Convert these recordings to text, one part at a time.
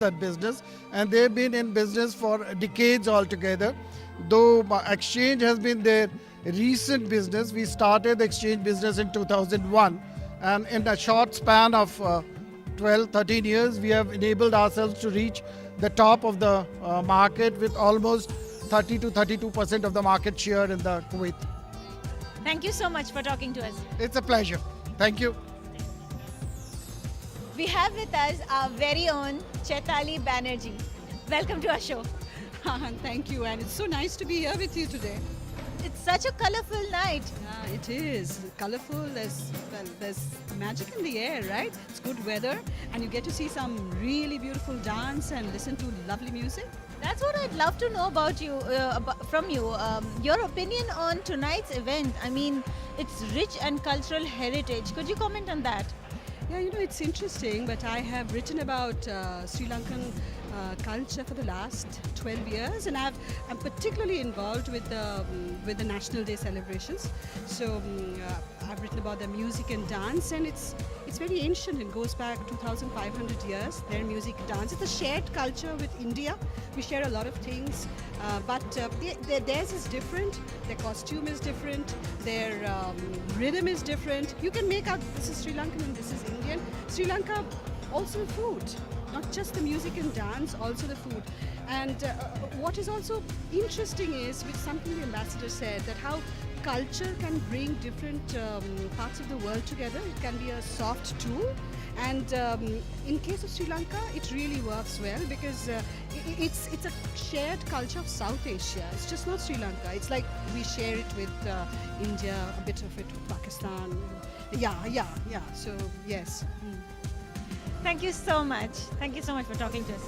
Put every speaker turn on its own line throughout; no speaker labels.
that business, and they've been in business for decades altogether. Though exchange has been their recent business, we started the exchange business in 2001, and in a short span of 12, 13 years, we have enabled ourselves to reach the top of the market with almost 30 to 32% of the market share in the Kuwait.
Thank you so much for talking to us.
It's a pleasure. Thank you.
We have with us our very own Chaitali Banerjee. Welcome to our show.
Thank you, and it's so nice to be here with you today.
It's such a colorful night.
It is colorful. There's magic in the air, right? It's good weather, and you get to see some really beautiful dance and listen to lovely music.
That's what I'd love to know about you, from you. Your opinion on tonight's event. I mean, it's rich and cultural heritage. Could you comment on that?
Yeah, it's interesting, but I have written about Sri Lankan culture for the last 12 years, and I'm particularly involved with the National Day celebrations. So I've written about the music and dance, and it's very ancient. It goes back 2,500 years. Their music, dance. It's a shared culture with India. We share a lot of things, but theirs is different. Their costume is different. Their rhythm is different. You can make out this is Sri Lankan and this is Indian. Sri Lanka, also the food. Not just the music and dance, also the food. And what is also interesting is, which something the ambassador said, that how culture can bring different parts of the world together. It can be a soft tool. And in case of Sri Lanka, it really works well because it's a shared culture of South Asia. It's just not Sri Lanka. It's like we share it with India, a bit of it with Pakistan. Yeah. So, yes.
Thank you so much. Thank you so much for talking to us.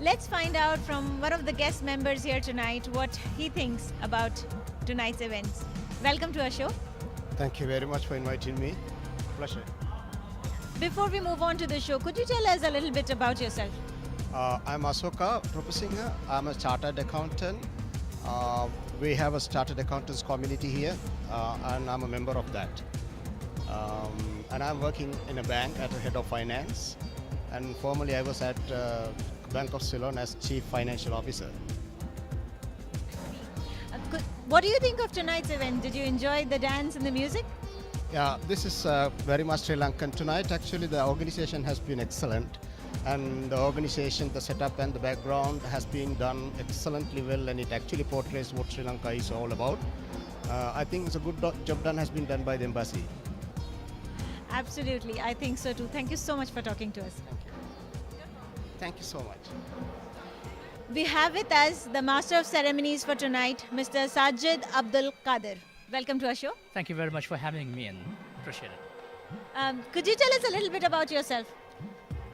Let's find out from one of the guest members here tonight what he thinks about tonight's events. Welcome to our show.
Thank you very much for inviting me. Pleasure.
Before we move on to the show, could you tell us a little bit about yourself?
I'm Asoka Propasinghe. I'm a chartered accountant. We have a chartered accountants community here, and I'm a member of that. And I'm working in a bank at the head of finance. And formerly I was at Bank of Ceylon as Chief Financial Officer.
What do you think of tonight's event? Did you enjoy the dance and the music?
Yeah, this is very much Sri Lankan tonight. Actually, the organization has been excellent. And the organization, the setup and the background has been done excellently well, and it actually portrays what Sri Lanka is all about. I think it's a good job has been done by the embassy.
Absolutely, I think so too. Thank you so much for talking to us.
Thank you so much.
We have with us the Master of Ceremonies for tonight, Mr. Sajid Abdul Qadir. Welcome to our show.
Thank you very much for having me and appreciate it.
Could you tell us a little bit about yourself?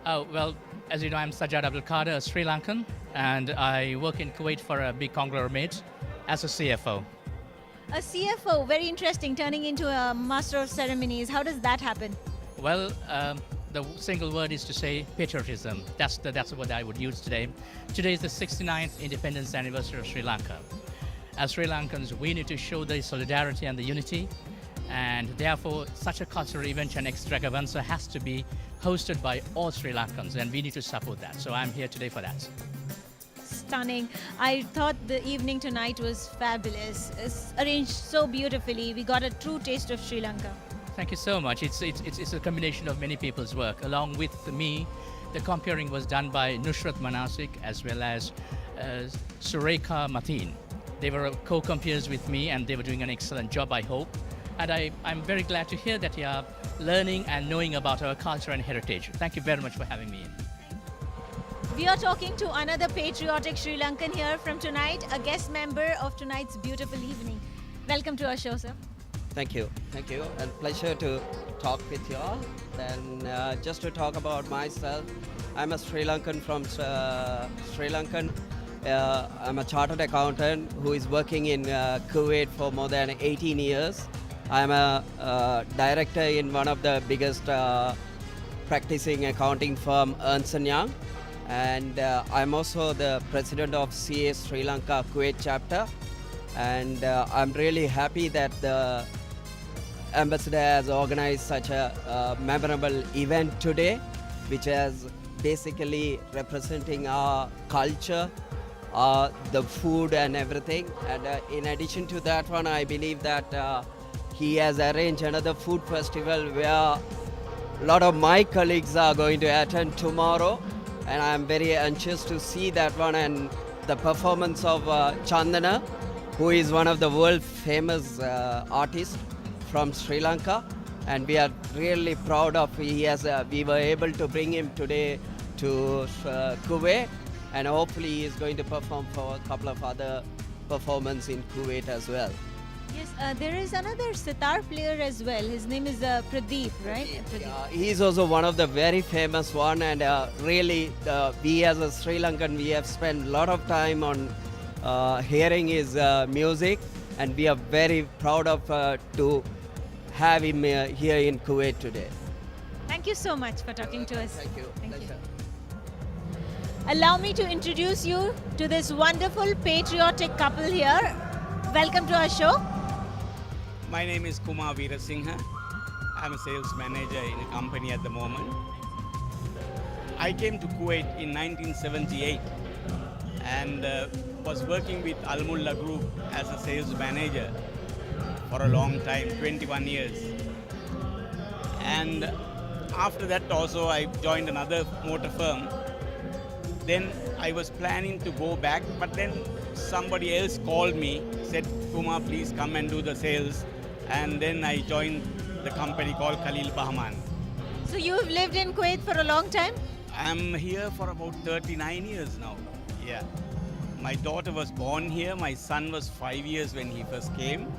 Oh, well, as you know, I'm Sajid Abdul Qadir, a Sri Lankan, and I work in Kuwait for a big conglomerate as a CFO.
A CFO, very interesting, turning into a Master of Ceremonies. How does that happen?
Well, the single word is to say patriotism. That's the word I would use today. Today is the 69th independence anniversary of Sri Lanka. As Sri Lankans, we need to show the solidarity and the unity, and therefore such a cultural event and extravaganza has to be hosted by all Sri Lankans, and we need to support that. So I'm here today for that.
Stunning. I thought the evening tonight was fabulous. It's arranged so beautifully. We got a true taste of Sri Lanka.
Thank you so much. It's a combination of many people's work. Along with me, the comparing was done by Nusrat Manasik as well as Sureka Mateen. They were co-compeers with me, and they were doing an excellent job, I hope. And I'm very glad to hear that a learning and knowing about our culture and heritage. Thank you very much for having me in.
We are talking to another patriotic Sri Lankan here from tonight, a guest member of tonight's beautiful evening. Welcome to our show, sir.
Thank you, and pleasure to talk with you all. And just to talk about myself, I'm a Sri Lankan from Sri Lankan. I'm a chartered accountant who is working in Kuwait for more than 18 years. I'm a director in one of the biggest practicing accounting firm, Ernst & Young. And I'm also the president of CA Sri Lanka Kuwait chapter. And I'm really happy that the ambassador has organized such a memorable event today, which is basically representing our culture, the food and everything. And in addition to that one, I believe that he has arranged another food festival where a lot of my colleagues are going to attend tomorrow. And I'm very anxious to see that one and the performance of Chandana, who is one of the world famous artists from Sri Lanka, and we are really proud of we were able to bring him today to Kuwait, and hopefully he is going to perform for a couple of other performances in Kuwait as well.
Yes, there is another sitar player as well. His name is Pradeep, right? Pradeep.
He's also one of the very famous one, and really we as a Sri Lankan, we have spent a lot of time on hearing his music, and we are very proud of to have him here in Kuwait today.
Thank you so much for talking to us.
Thank you.
Thank you.
Pleasure.
Allow me to introduce you to this wonderful patriotic couple here. Welcome to our show.
My name is Kumar Veerasinghe. I'm a sales manager in a company at the moment. I came to Kuwait in 1978 and was working with Al Mulla Group as a sales manager for a long time, 21 years. And after that also I joined another motor firm. Then I was planning to go back, but then somebody else called me, said, Kumar, please come and do the sales. And then I joined the company called Khalil Bahman.
So you've lived in Kuwait for a long time?
I'm here for about 39 years now. Yeah. My daughter was born here. My son was 5 years when he first came.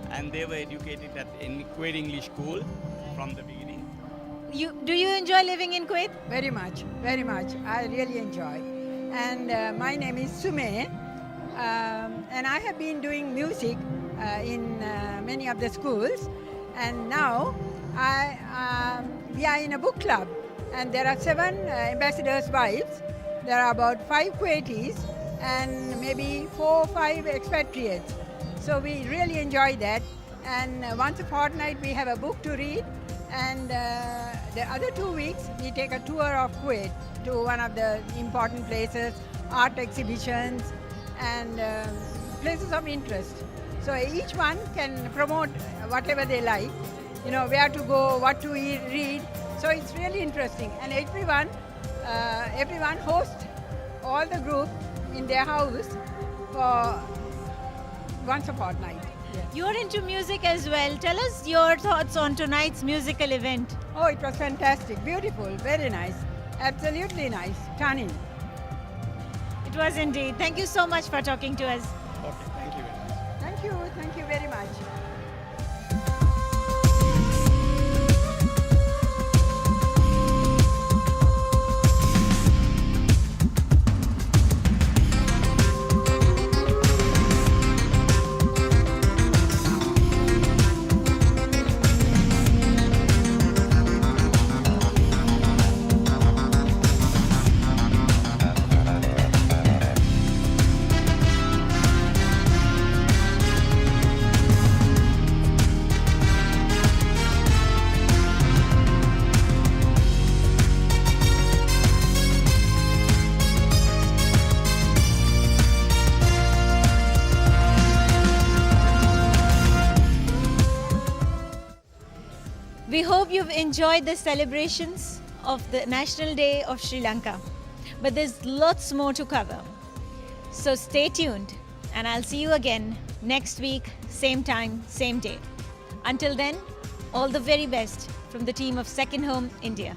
And they were educated at Kuwait English School from the beginning.
Do you enjoy living in Kuwait?
Very much, very much. I really enjoy. And my name is Sume, and I have been doing music in many of the schools. And now we are in a book club, and there are 7 ambassadors' wives. There are about 5 Kuwaitis and maybe 4 or 5 expatriates. So we really enjoy that. And once a fortnight we have a book to read. And the other 2 weeks, we take a tour of Kuwait to one of the important places, art exhibitions, and places of interest. So each one can promote whatever they like, you know, where to go, what to read. So it's really interesting. And everyone hosts all the group in their house for once a fortnight.
You're into music as well. Tell us your thoughts on tonight's musical event.
Oh, it was fantastic, beautiful, very nice, absolutely nice, stunning.
It was indeed. Thank you so much for talking to us.
Okay, thank you very much.
Thank you very much.
We hope you've enjoyed the celebrations of the National Day of Sri Lanka. But there's lots more to cover. So stay tuned, and I'll see you again next week, same time, same day. Until then, All the very best from the team of Second Home India.